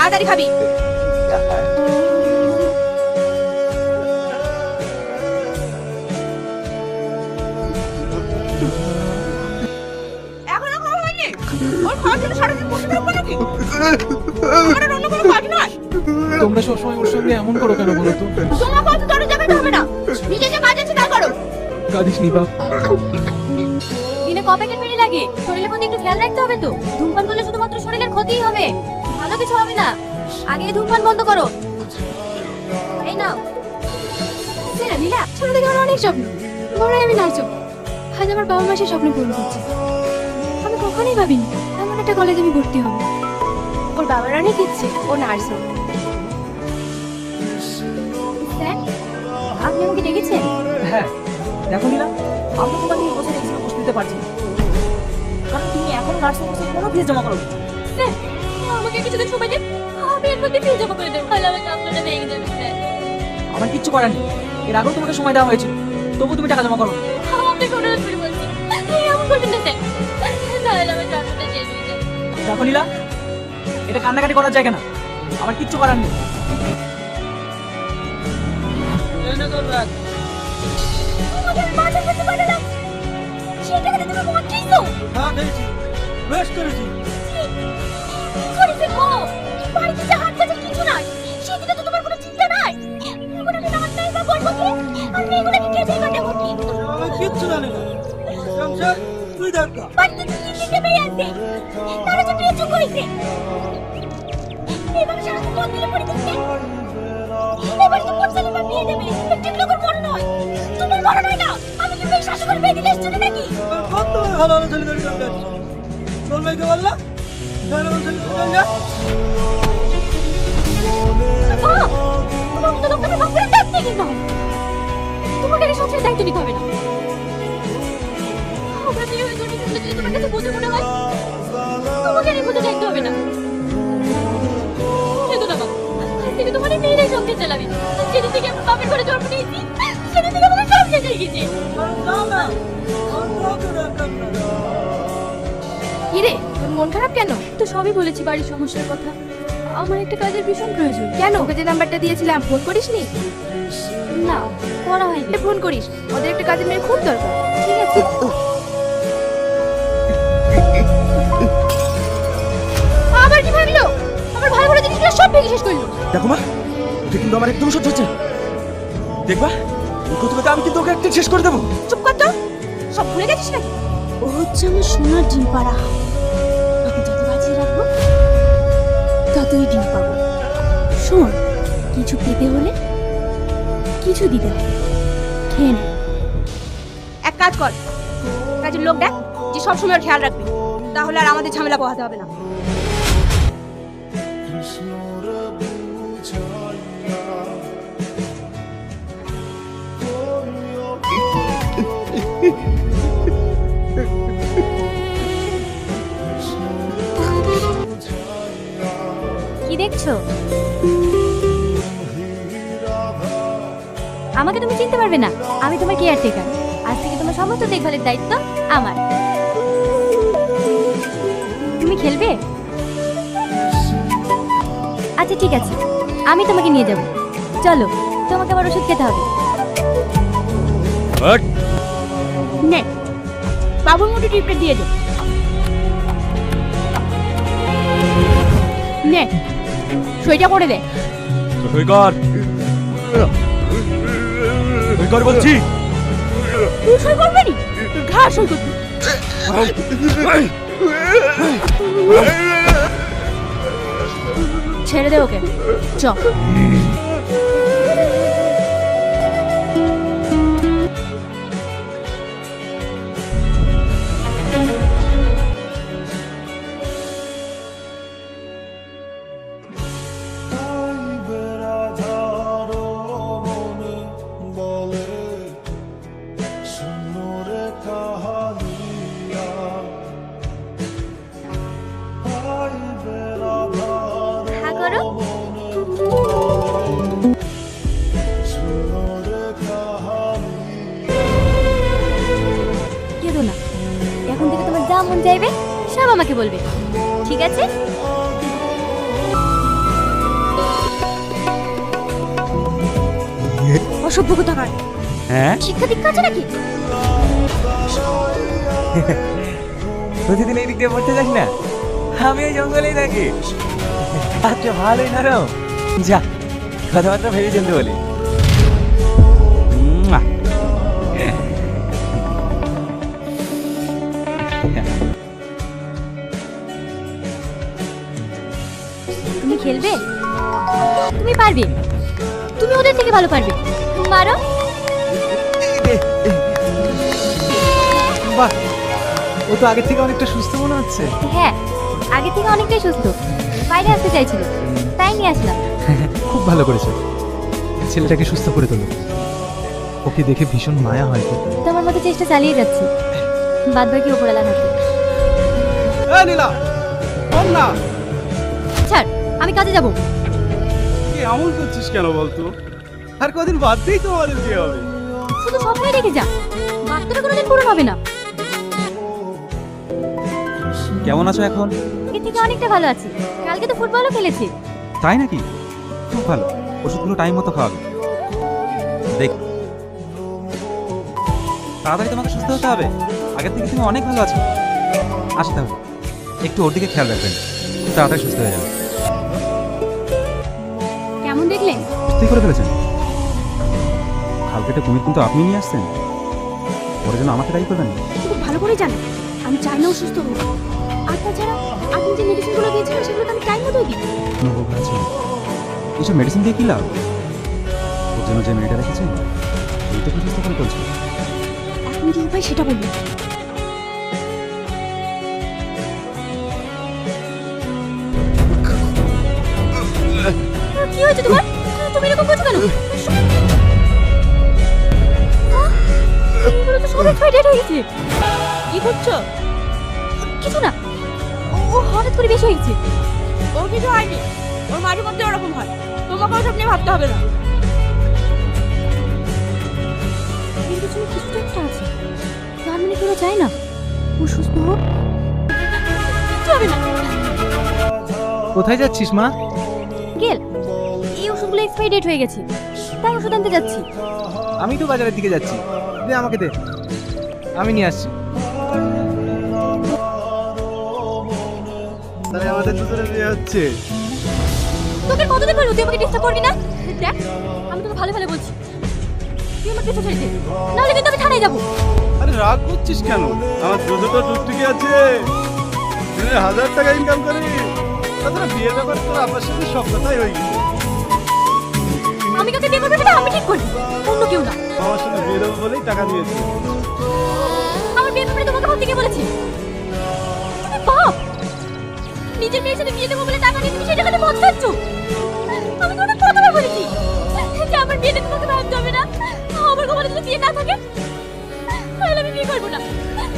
তাড়াতাড়ি খাবি। এখনো খাওয়া হয়নি? ওর খাওয়ার জন্য সারাদিন বসে থাকবো নাকি? আমার আর অন্য কোনো কাজ নয়। তোমরা সবসময় ওর সঙ্গে এমন করো কেন বলো তো? তোমার কথা তোর জায়গাতে হবে না। নিজে যে কাজ আছে তা করো। কাঁদিস নি বাপ। দিনে ক প্যাকেট বিড়ি লাগে? শরীরের প্রতি একটু খেয়াল রাখতে হবে তো। ধূমপান করলে শুধুমাত্র শরীরের ক্ষতিই হবে, ভালো কিছু হবে না। আগে ধূমপান বন্ধ করো। এই নাও। সেরা নীলা, ছোট থেকে আমার অনেক স্বপ্ন। বড় আমি নার্স হব। আজ আমার বাবা মা সে স্বপ্ন পূরণ করছে। আমি কখনোই ভাবিনি এমন একটা কলেজে আমি ভর্তি হব। ওর বাবার অনেক ইচ্ছে ও নার্স হোক। স্যার, আপনি আমাকে ডেকেছেন? হ্যাঁ, দেখো নীলা, আমি তোমাকে এই বছর এক্সামে বসতে দিতে পারছি না, কারণ তুমি এখনো নার্সিং কোর্সে কোনো ফিস জমা করো। স্যার, আমাকে কিছুদিন সময় দিন, আমি এর মধ্যে ফি জমা করে দেবো। তাহলে আমাকে আপনারা ভেঙে দেবেন স্যার। আমার কিচ্ছু করার নেই, এর আগেও তোমাকে সময় দেওয়া হয়েছিল, তবু তুমি টাকা জমা করো। আপনি কোনো করে বলছি এমন করবেন না স্যার, তাহলে আমার চাকরিটা শেষ হয়ে যাবে। দেখো নীলা, এটা কান্নাকাটি করার জায়গা না, আমার কিচ্ছু করার নেই। আমাকে বাজার করতে পারলাম, সেই টাকাটা তুমি মদ খেয়েছো? হ্যাঁ, খেয়েছি, বেশ করেছি। করেছে গো, বাড়িতে যা হাত কাছে কিছু নাই, সেদিকে তো তোমার কোনো চিন্তা নাই। এখন আমি নামাজ নাই বা বলবো কি? আমি এগুলোকে কে দিয়ে কাটাবো কি? আমি কিচ্ছু জানি না, সংসার তুই দেখা। বাড়িতে কি মেয়ে আছে, তারা যে বিয়ে চুক হয়েছে। এবার সারা কোন দিলে পড়ে দিচ্ছে, এবার তো কোন ছেলে বা বিয়ে দেবে, ঠিক লোকের মনে নয়। তোমার মনে নয় না, আমি কি মেয়ে শাশুড়ি বিয়ে দিলে এসেছি নাকি? কত ভালো ভালো ছেলে ধরে কাজ করছি, তোর মেয়েকে বললা ভালো ভালো ছেলে ধরে যা। তোমাকে তো লোকটাকে বাপের দায়িত্ব নিতে হবে, তোমাকে এই সংসারের দায়িত্ব নিতে হবে না। আমরা বিয়ে হয়ে জন্য যদি তোমার কাছে বোঝা মনে হয়, তোমাকে এই বোঝা দায়িত্ব হবে না। খেতো না বাবা, আজ থেকে তোমার এই মেয়েরাই সংসার চালাবি। যেদিন থেকে আমরা বাপের ঘরে জন্ম নিয়েছি, সেদিন থেকে আমাদের সব শেষ হয়ে গেছে। কিরে, তোর মন খারাপ কেন? তো সবই বলেছি বাড়ির সমস্যার কথা, আমার একটা কাজের ভীষণ প্রয়োজন। কেন? ওকে যে নাম্বারটা দিয়েছিলাম ফোন করিসনি? না, করা হয়নি। ফোন করিস, ওদের একটা কাজের মেয়ে খুব দরকার। ঠিক আছে। আবার কি ভাবলো? আমার ভালো ভালো জিনিসগুলো সব ভেঙে শেষ করলো। দেখো মা, ওকে কিন্তু আমার একদম সহ্য হচ্ছে না। দেখবা ওই কথাটাতে আমি কিন্তু ওকে একদিন শেষ করে দেবো। চুপ কর তো, সব ভুলে গেছিস নাকি? ও হচ্ছে আমার সোনার ডিম পাড়া। ওকে যত বাঁচিয়ে রাখবো, ততই ডিম পাবো। শোন, কিছু পেতে হলে কিছু দিতে হবে, খেয়ে নে। এক কাজ কর, কাজের লোক দেখ যে সব সময় ওর খেয়াল রাখবে, তাহলে আর আমাদের ঝামেলা পোহাতে হবে না। কি দেখছো? আমাকে তুমি চিনতে পারবে না, আমি তোমার কেয়ারটেকার। আজ থেকে তোমার সমস্ত দেখভালের দায়িত্ব আমার। তুমি খেলবে? আচ্ছা ঠিক আছে, আমি তোমাকে নিয়ে যাব। চলো, তোমাকে আবার ওষুধ খেতে হবে। নে, বাবুর মুঠে টিপটা দিয়ে দে। নে, সইটা করে দে। সই কর, সই কর বলছি। তুই সই করবি নি? ঘা সই করবি। ছেড়ে দে ওকে, চ। হ্যাঁ করো। কেঁদো না, এখন থেকে তোমার যা মন চাইবে সব আমাকে বলবে, ঠিক আছে? অসভ্য কোথাকার। হ্যাঁ শিক্ষা দীক্ষা আছে নাকি? প্রতিদিন এই দিক দিয়ে পড়তে যাস না? আমি এই জঙ্গলেই থাকি। আচ্ছা ভালোই নরম। যা কথাবার্তা ভেবে চিনতে বলি। তুমি খেলবে? তুমি পারবে, তুমি ওদের থেকে ভালো পারবে। মারো। বাহ, ও তো আগের থেকে অনেকটা সুস্থ মনে হচ্ছে। হ্যাঁ, আগে থেকে অনেকটাই সুস্থ। বাইরে আসতে চাইছিল, তাই নিয়ে আসলাম। খুব ভালো করেছে, ছেলেটাকে সুস্থ করে তোলো। ওকে দেখে ভীষণ মায়া হয় তো। তোমার মতো চেষ্টা চালিয়ে যাচ্ছি, বাদ বাকি ওপরালা হাতে। এই নীলা, বল না, ছাড়, আমি কাজে যাব। কি এমন করছিস কেন বলতো? আর কদিন বাদ দিয়েই তো আমাদের বিয়ে হবে। শুধু স্বপ্নই দেখে যা, বাস্তবে কোনোদিন পূরণ হবে না। কেমন আছো এখন? এর থেকে অনেকটা ভালো আছি। কালকে তো ফুটবলও খেলেছি। তাই নাকি? খুব ভালো। ওষুধগুলো টাইম মতো খাওয়াবে। দেখ, তাড়াতাড়ি তোমাকে সুস্থ হতে হবে। আগের থেকে তুমি অনেক ভালো আছো। আসতে হবে, একটু ওর দিকে খেয়াল রাখবেন। খুব তাড়াতাড়ি সুস্থ হয়ে যাবে। কেমন দেখলেন? সুস্থই করে ফেলেছেন। কালকেটা কুমির কিন্তু আপনি নিয়ে আসছেন। ওর জন্য আমাকে দায়ী করবেন না। খুব ভালো করে জানো আমি চাই না ও সুস্থ হোক। আর তাছাড়া আপনি যে মেডিসিনগুলো দিয়েছিলেন সেগুলো তো আমি টাইম মতোই দিই। কোনো রোগ আছে? এইসব মেডিসিন দিয়ে কি লাভ? ওর জন্য যে মেয়েটা রেখেছেন এই তো সুস্থ করে চলছে। এখন কি উপায় সেটা বলুন। কি হয়েছে তোমার? তুমি এরকম করছো কেন? এগুলো তো সব এক্সপায়ার্ড হয়ে গেছে। কি করছো? কিছু না, ও হঠাৎ করে বেশি হয়ে গেছে। ওর কিছু হয়নি, ওর মাঝে মধ্যে ওরকম হয়। তোমাকে ওসব নিয়ে ভাবতে হবে না। এর পিছনে কিছু তো একটা আছে। তার মানে কেউ চায় না ও সুস্থ হোক। কিচ্ছু হবে না। কোথায় যাচ্ছিস মা? গেল, এই ওষুধগুলো এক্সপায়ারি ডেট হয়ে গেছে, তাই ওষুধ আনতে যাচ্ছি। আমি তো বাজারের দিকে যাচ্ছি। দে আমাকে দে, আমি নিয়ে আসছি। তাহলে আমাদের দুজনের বিয়ে হচ্ছে। তোকে কতদিন বলবো তুই আমাকে ডিস্টার্ব করবি না? দেখ, আমি তোকে ভালো ভালো বলছি, তুই আমার পিছু ছেড়ে দে, নাহলে কিন্তু আমি থানায় যাবো। আরে রাগ করছিস কেন? আমার দুটো টুকটুকি আছে, দিনে 1000 টাকা ইনকাম করি। তাছাড়া বিয়ের ব্যাপারে তোর আমার সাথে সব কথাই হয়ে গেছে। আমি কাকে বিয়ে করবো সেটা আমি ঠিক করি, অন্য কেউ না। আমার সাথে বিয়ে দেবো বলেই টাকা দিয়েছি। আমার বিয়ের ব্যাপারে তোমাকে ভাবতে কে বলেছি? তুমি বাপ, নিজের মেয়ের সাথে বিয়ে দেবো বলে টাকা নিয়ে তুমি সেটা খালি মত খাচ্ছ। আমি তোমাকে কতবার বলেছি যে আমার বিয়েতে তোমাকে ভাবতে হবে না, আমার কখনো যদি বিয়ে না থাকে তাহলে আমি বিয়ে করবো না।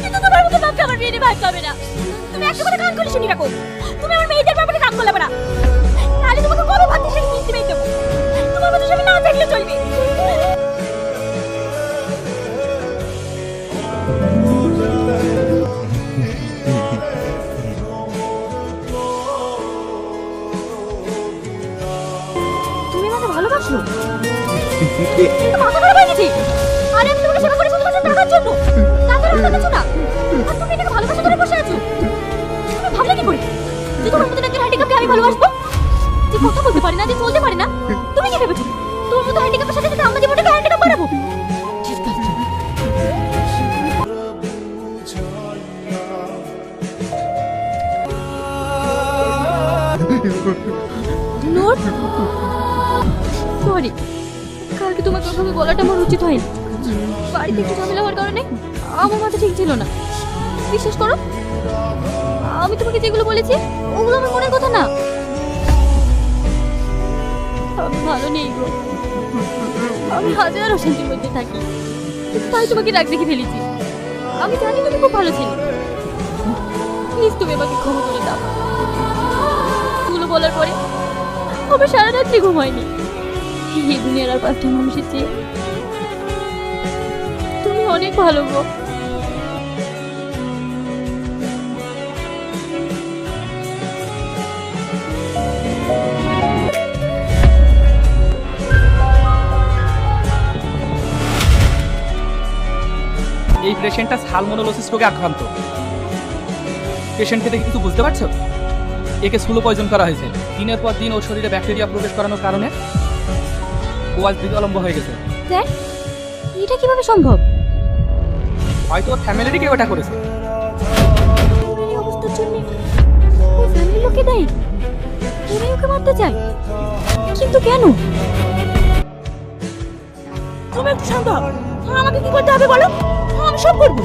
কিন্তু তোমার মতো বাপকে আমার বিয়ে নিয়ে ভাবতে হবে না। তুমি একটা কথা কান খুলে শুনি রাখো, তুমি আমার মেয়েদের ব্যাপারে কান খোলাবে না, তাহলে তোমাকে কোনো ভাত থেকে কিনতে পেয়ে দেবো। তোমার মতো সবাই না থাকলে চলবে। তুমি আমাকে ভালোবাসো? কিন্তু মাথা খারাপ হয়ে গেছে। আরে আমি তোমাকে সেবা করে শুধুমাত্র টাকার জন্য, টাকার অন্য কিছু না। আর তুমি এটাকে ভালোবাসা ধরে বসে আছো। তুমি ভাবলে কি করে যে তোমার মতো একজন হ্যান্ডিক্যাপকে আমি ভালোবাসবো, যে কথা বলতে পারে না, যে চলতে পারে না? তুমি কি ভেবেছো তোর মতো হ্যান্ডিক্যাপের সাথে সাথে আমার জীবনটাকে হ্যান্ডিক্যাপ বানাবো? ঠিক আছে। নূর, সরি, কালকে তোমাকে ওভাবে বলাটা আমার উচিত হয়নি। বাড়িতে একটু ঝামেলা হওয়ার কারণে আমার মাথা ঠিক ছিল না। বিশ্বাস করো, আমি তোমাকে যেগুলো বলেছি ওগুলো আমার মনের কথা না। আমি ভালো নেই গো, আমি হাজার অশান্তির মধ্যে থাকি, তাই তোমাকে রাগ দেখে ফেলেছি। আমি জানি তুমি খুব ভালো ছিলে, প্লিজ তুমি আমাকে ক্ষমা করে দাও। এগুলো বলার পরে আমার সারা রাত্রি ঘুম হয়নি। এই দুনিয়ার আর 5টা মানুষের চেয়ে তুমি অনেক ভালো গো। পেশেন্টটা সালমোনেলোসিস রোগে আক্রান্ত। পেশেন্টকে দেখে কিছু বুঝতে পারছো? একে স্লো পয়জন করা হয়েছে। দিনের পর দিন ওর শরীরে ব্যাকটেরিয়া প্রবেশ করানোর কারণে ও আজ বিকলম্ব হয়ে গেছে। স্যার, এটা কিভাবে সম্ভব? হয়তো ওর ফ্যামিলিরই কেউ এটা করেছে। এই অবস্থার জন্য ওই ফ্যামিলির লোকে দেয়, ওরাই ওকে মারতে চায়, কিন্তু কেন? তুমি একটু শান্ত হও। আমাকে কি করতে হবে বলো, আমি সব করবো।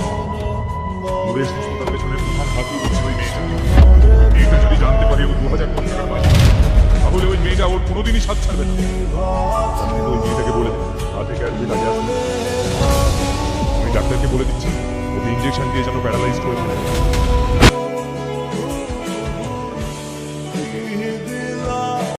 ওদের সুস্থতার পেছনে প্রধান হাতই হচ্ছে ওই মেয়েটা। মেয়েটা যদি জানতে পারে ও 2000 কোটি টাকার মালিক, তাহলে ওই মেয়েটা ওর কোনোদিনই সাথ ছাড়বে না। আমি তো ওই মেয়েটাকে বলে দিই তা থেকে আর তুই কাজে আসবি। আমি ডাক্তারকে বলে দিচ্ছি ওকে ইঞ্জেকশন দিয়ে যেন প্যারালাইজ করে ফেলে।